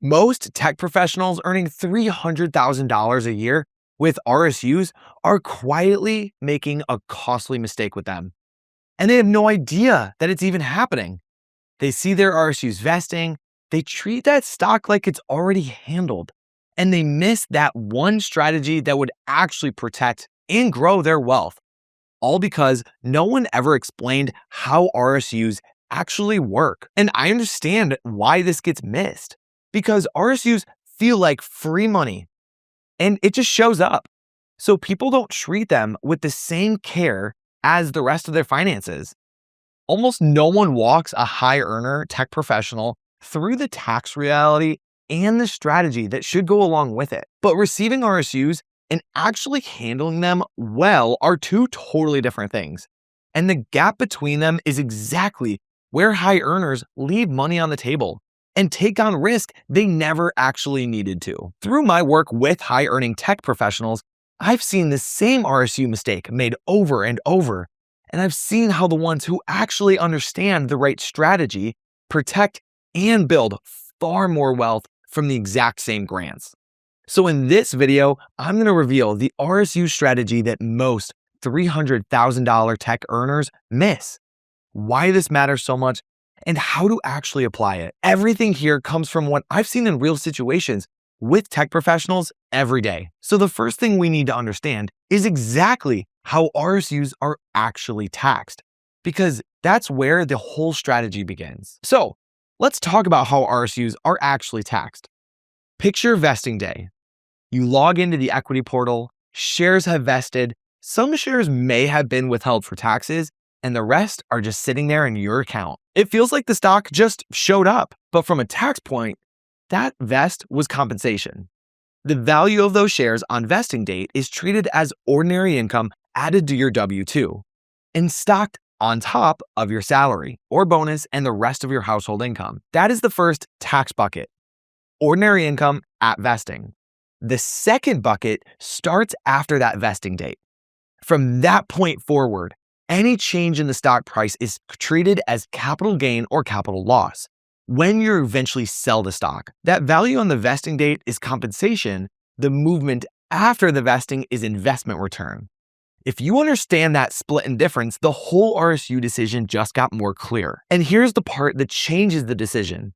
Most tech professionals earning $300,000 a year with RSUs are quietly making a costly mistake with them. And they have no idea that it's even happening. They see their RSUs vesting, they treat that stock like it's already handled, and they miss that one strategy that would actually protect and grow their wealth. All because no one ever explained how RSUs actually work. And I understand why this gets missed, because RSUs feel like free money and it just shows up. So people don't treat them with the same care as the rest of their finances. Almost no one walks a high earner tech professional through the tax reality and the strategy that should go along with it. But receiving RSUs and actually handling them well are two totally different things. And the gap between them is exactly where high earners leave money on the table and take on risk they never actually needed to. Through my work with high earning tech professionals, I've seen the same RSU mistake made over and over. And I've seen how the ones who actually understand the right strategy protect and build far more wealth from the exact same grants. So in this video, I'm going to reveal the RSU strategy that most $300,000 tech earners miss, why this matters so much, and how to actually apply it. Everything here comes from what I've seen in real situations with tech professionals every day. So the first thing we need to understand is exactly how RSUs are actually taxed, because that's where the whole strategy begins. So let's talk about how RSUs are actually taxed. Picture vesting day. You log into the equity portal, shares have vested, some shares may have been withheld for taxes, and the rest are just sitting there in your account. It feels like the stock just showed up, but from a tax point, that vest was compensation. The value of those shares on vesting date is treated as ordinary income added to your W-2 and stocked on top of your salary or bonus and the rest of your household income. That is the first tax bucket, ordinary income at vesting. The second bucket starts after that vesting date. From that point forward, any change in the stock price is treated as capital gain or capital loss. When you eventually sell the stock, that value on the vesting date is compensation. The movement after the vesting is investment return. If you understand that split and difference, the whole RSU decision just got more clear. And here's the part that changes the decision.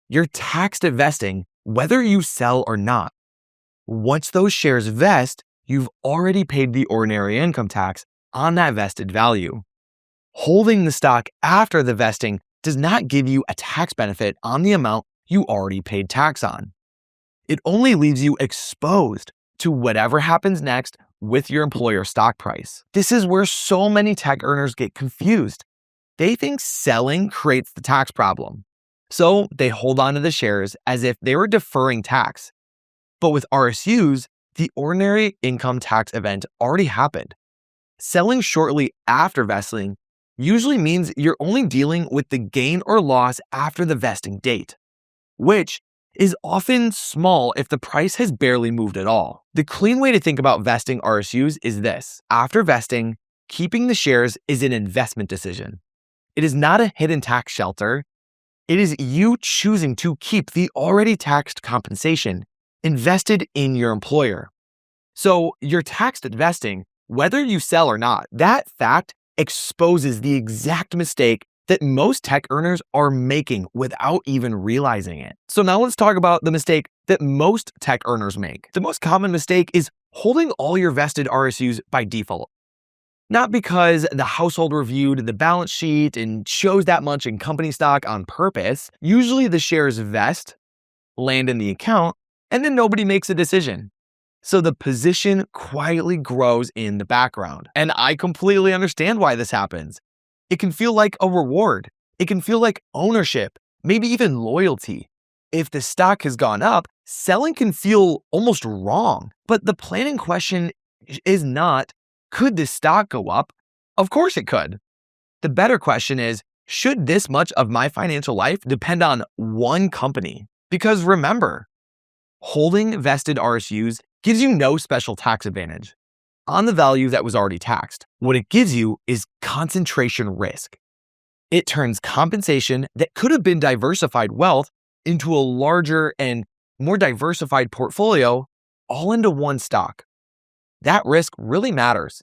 You're taxed at vesting, whether you sell or not. Once those shares vest, you've already paid the ordinary income tax on that vested value. Holding the stock after the vesting does not give you a tax benefit on the amount you already paid tax on. It only leaves you exposed to whatever happens next with your employer stock price. This is where so many tech earners get confused. They think selling creates the tax problem. So they hold on to the shares as if they were deferring tax. But with RSUs, the ordinary income tax event already happened. Selling shortly after vesting usually means you're only dealing with the gain or loss after the vesting date, which is often small if the price has barely moved at all. The clean way to think about vesting RSUs is this. After vesting, keeping the shares is an investment decision. It is not a hidden tax shelter. It is you choosing to keep the already taxed compensation invested in your employer. So you're taxed at vesting, whether you sell or not. That fact exposes the exact mistake that most tech earners are making without even realizing it. So now let's talk about the mistake that most tech earners make. The most common mistake is holding all your vested RSUs by default. Not because the household reviewed the balance sheet and shows that much in company stock on purpose. Usually the shares vest, land in the account, and then nobody makes a decision. So the position quietly grows in the background. And I completely understand why this happens. It can feel like a reward. It can feel like ownership, maybe even loyalty. If the stock has gone up, selling can feel almost wrong. But the planning question is not, could this stock go up? Of course it could. The better question is, should this much of my financial life depend on one company? Because remember, holding vested RSUs gives you no special tax advantage on the value that was already taxed. What it gives you is concentration risk. It turns compensation that could have been diversified wealth into a larger and more diversified portfolio all into one stock. That risk really matters,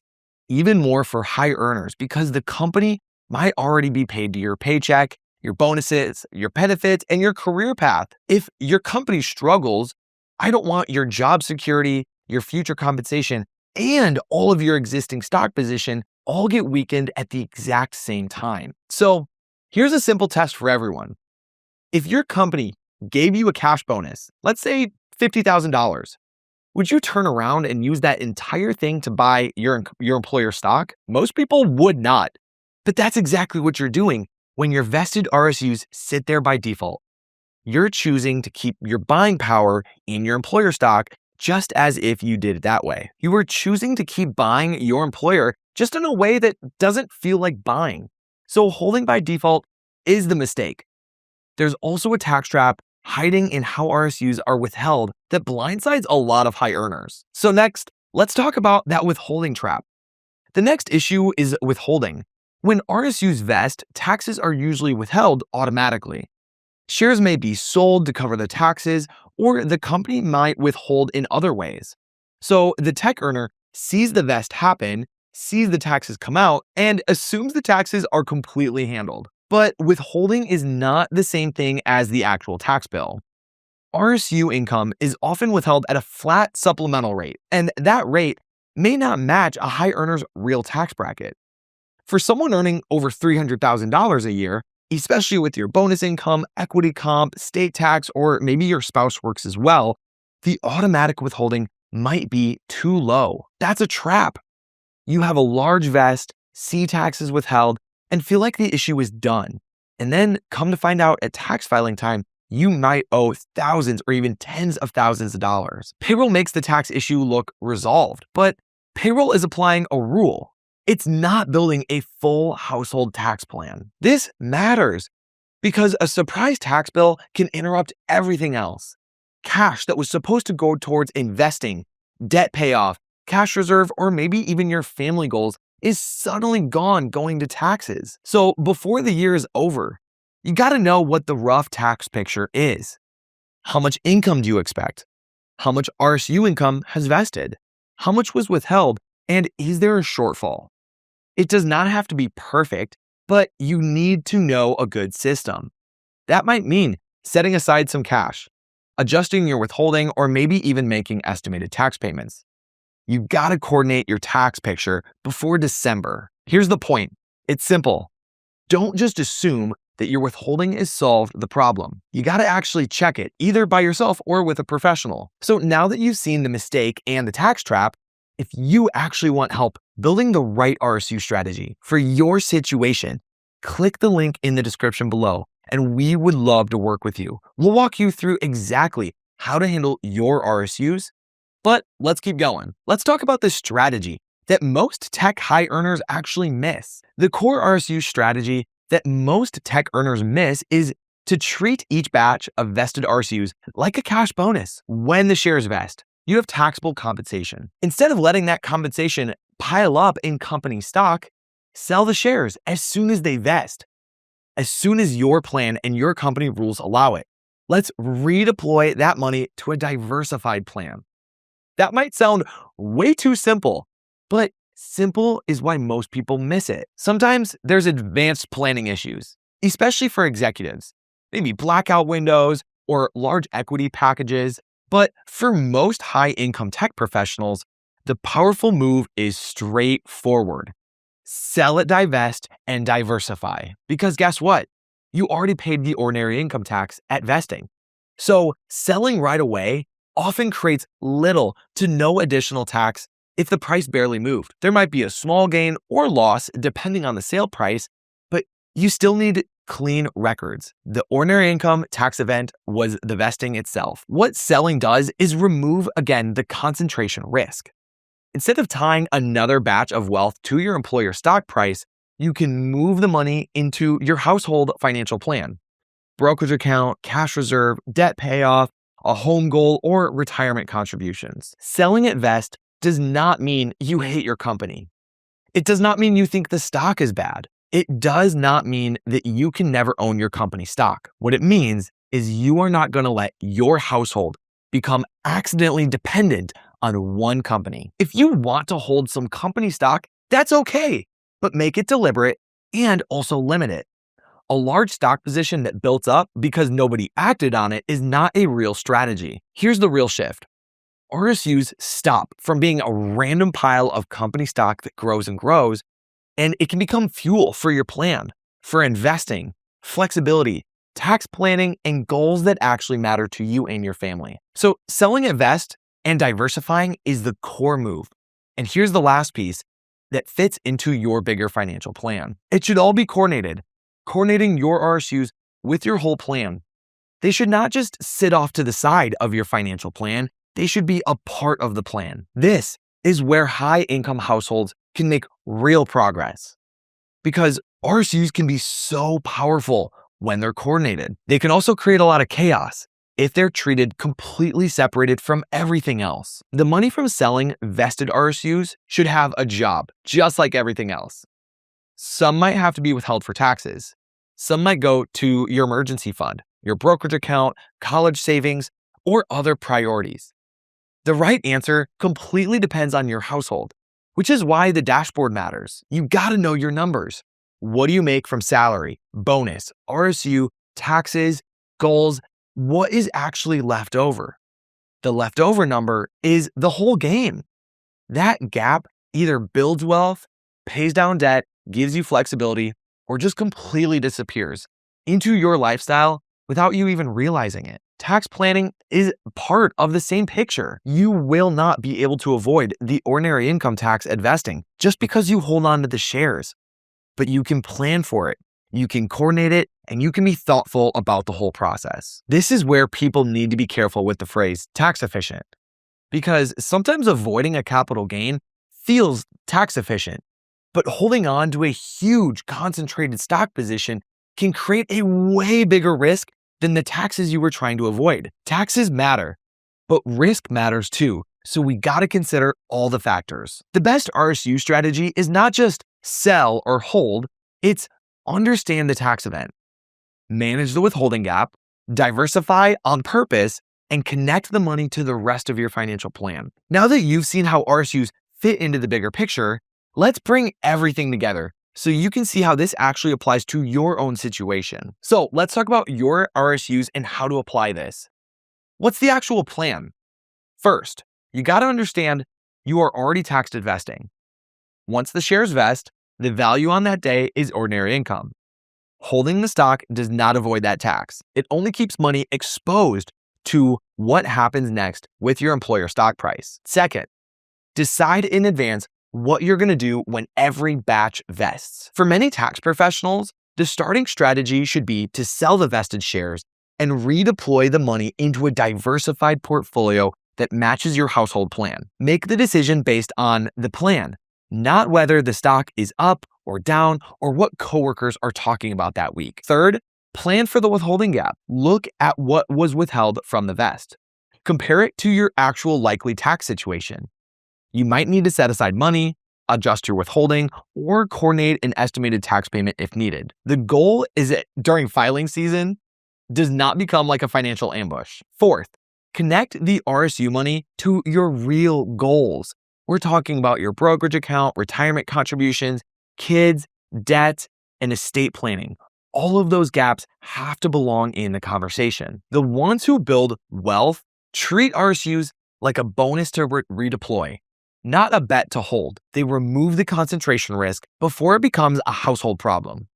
even more for high earners, because the company might already be paid to your paycheck, your bonuses, your benefits, and your career path. If your company struggles, I don't want your job security, your future compensation, and all of your existing stock position all get weakened at the exact same time. So here's a simple test for everyone. If your company gave you a cash bonus, let's say $50,000, would you turn around and use that entire thing to buy your employer stock? Most people would not. But that's exactly what you're doing when your vested RSUs sit there by default. You're choosing to keep your buying power in your employer stock just as if you did it that way. You are choosing to keep buying your employer just in a way that doesn't feel like buying. So holding by default is the mistake. There's also a tax trap hiding in how RSUs are withheld that blindsides a lot of high earners. So next, let's talk about that withholding trap. The next issue is withholding. When RSUs vest, taxes are usually withheld automatically. Shares may be sold to cover the taxes, or the company might withhold in other ways. So the tech earner sees the vest happen, sees the taxes come out, and assumes the taxes are completely handled. But withholding is not the same thing as the actual tax bill. RSU income is often withheld at a flat supplemental rate, and that rate may not match a high earner's real tax bracket. For someone earning over $300,000 a year, especially with your bonus income, equity comp, state tax, or maybe your spouse works as well, the automatic withholding might be too low. That's a trap. You have a large vest, see taxes withheld, and feel like the issue is done. And then come to find out at tax filing time, you might owe thousands or even tens of thousands of dollars. Payroll makes the tax issue look resolved, but payroll is applying a rule. It's not building a full household tax plan. This matters because a surprise tax bill can interrupt everything else. Cash that was supposed to go towards investing, debt payoff, cash reserve, or maybe even your family goals is suddenly gone going to taxes. So before the year is over, you got to know what the rough tax picture is. How much income do you expect? How much RSU income has vested? How much was withheld? And is there a shortfall? It does not have to be perfect, but you need to know a good system. That might mean setting aside some cash, adjusting your withholding, or maybe even making estimated tax payments. You've got to coordinate your tax picture before December. Here's the point. It's simple. Don't just assume that your withholding has solved the problem. You got to actually check it, either by yourself or with a professional. So now that you've seen the mistake and the tax trap, if you actually want help building the right RSU strategy for your situation, click the link in the description below, and we would love to work with you. We'll walk you through exactly how to handle your RSUs. But let's keep going. Let's talk about the strategy that most tech high earners actually miss. The core RSU strategy that most tech earners miss is to treat each batch of vested RSUs like a cash bonus. When the shares vest, you have taxable compensation. Instead of letting that compensation pile up in company stock, sell the shares as soon as they vest, as soon as your plan and your company rules allow it. Let's redeploy that money to a diversified plan. That might sound way too simple, but simple is why most people miss it. Sometimes there's advanced planning issues, especially for executives, maybe blackout windows or large equity packages. But for most high-income tech professionals, the powerful move is straightforward. Sell it, divest, and diversify. Because guess what? You already paid the ordinary income tax at vesting. So selling right away often creates little to no additional tax if the price barely moved. There might be a small gain or loss depending on the sale price, but you still need clean records. The ordinary income tax event was the vesting itself. What selling does is remove, again, the concentration risk. Instead of tying another batch of wealth to your employer stock price, you can move the money into your household financial plan. Brokerage account, cash reserve, debt payoff, a home goal, or retirement contributions. Selling at vest does not mean you hate your company. It does not mean you think the stock is bad. It does not mean that you can never own your company stock. What it means is you are not going to let your household become accidentally dependent on one company. If you want to hold some company stock, that's okay, but make it deliberate and also limit it. A large stock position that built up because nobody acted on it is not a real strategy. Here's the real shift. RSUs stop from being a random pile of company stock that grows and grows, and it can become fuel for your plan, for investing, flexibility, tax planning, and goals that actually matter to you and your family. So selling at vest and diversifying is the core move. And here's the last piece that fits into your bigger financial plan. It should all be coordinated, coordinating your RSUs with your whole plan. They should not just sit off to the side of your financial plan. They should be a part of the plan. This is where high-income households can make real progress, because RSUs can be so powerful when they're coordinated. They can also create a lot of chaos if they're treated completely separated from everything else. The money from selling vested RSUs should have a job, just like everything else. Some might have to be withheld for taxes. Some might go to your emergency fund, your brokerage account, college savings, or other priorities. The right answer completely depends on your household, which is why the dashboard matters. You gotta know your numbers. What do you make from salary, bonus, RSU, taxes, goals? What is actually left over? The leftover number is the whole game. That gap either builds wealth, pays down debt, gives you flexibility, or just completely disappears into your lifestyle without you even realizing it. Tax planning is part of the same picture. You will not be able to avoid the ordinary income tax at vesting just because you hold on to the shares. But you can plan for it, you can coordinate it, and you can be thoughtful about the whole process. This is where people need to be careful with the phrase tax efficient, because sometimes avoiding a capital gain feels tax efficient, but holding on to a huge concentrated stock position can create a way bigger risk than the taxes you were trying to avoid. Taxes matter, but risk matters too. So we gotta consider all the factors. The best RSU strategy is not just sell or hold, it's understand the tax event, manage the withholding gap, diversify on purpose, and connect the money to the rest of your financial plan. Now that you've seen how RSUs fit into the bigger picture, let's bring everything together so you can see how this actually applies to your own situation. So let's talk about your RSUs and how to apply this. What's the actual plan? First, you got to understand you are already taxed at vesting. Once the shares vest, the value on that day is ordinary income. Holding the stock does not avoid that tax. It only keeps money exposed to what happens next with your employer stock price. Second, decide in advance what you're going to do when every batch vests. For many tax professionals, the starting strategy should be to sell the vested shares and redeploy the money into a diversified portfolio that matches your household plan. Make the decision based on the plan, not whether the stock is up or down or what coworkers are talking about that week. Third, plan for the withholding gap. Look at what was withheld from the vest. Compare it to your actual likely tax situation. You might need to set aside money, adjust your withholding, or coordinate an estimated tax payment if needed. The goal is that during filing season does not become like a financial ambush. Fourth, connect the RSU money to your real goals. We're talking about your brokerage account, retirement contributions, kids, debt, and estate planning. All of those gaps have to belong in the conversation. The ones who build wealth treat RSUs like a bonus to redeploy, not a bet to hold. They remove the concentration risk before it becomes a household problem.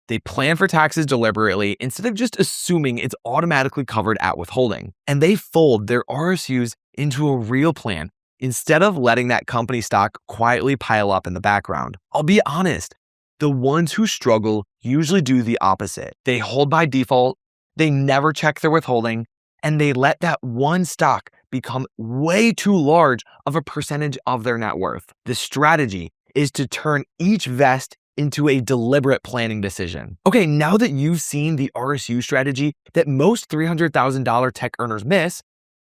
They plan for taxes deliberately instead of just assuming it's automatically covered at withholding. And they fold their RSUs into a real plan instead of letting that company stock quietly pile up in the background. I'll be honest, the ones who struggle usually do the opposite. They hold by default, they never check their withholding, and they let that one stock become way too large of a percentage of their net worth. The strategy is to turn each vest into a deliberate planning decision. Okay, now that you've seen the RSU strategy that most $300,000 tech earners miss,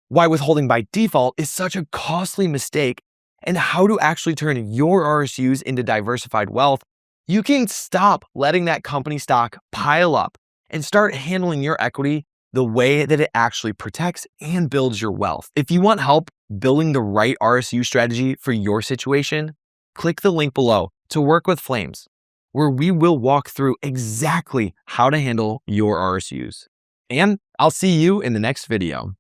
why withholding by default is such a costly mistake, and how to actually turn your RSUs into diversified wealth, you can stop letting that company stock pile up and start handling your equity the way that it actually protects and builds your wealth. If you want help building the right RSU strategy for your situation, click the link below to work with Flames, where we will walk through exactly how to handle your RSUs. And I'll see you in the next video.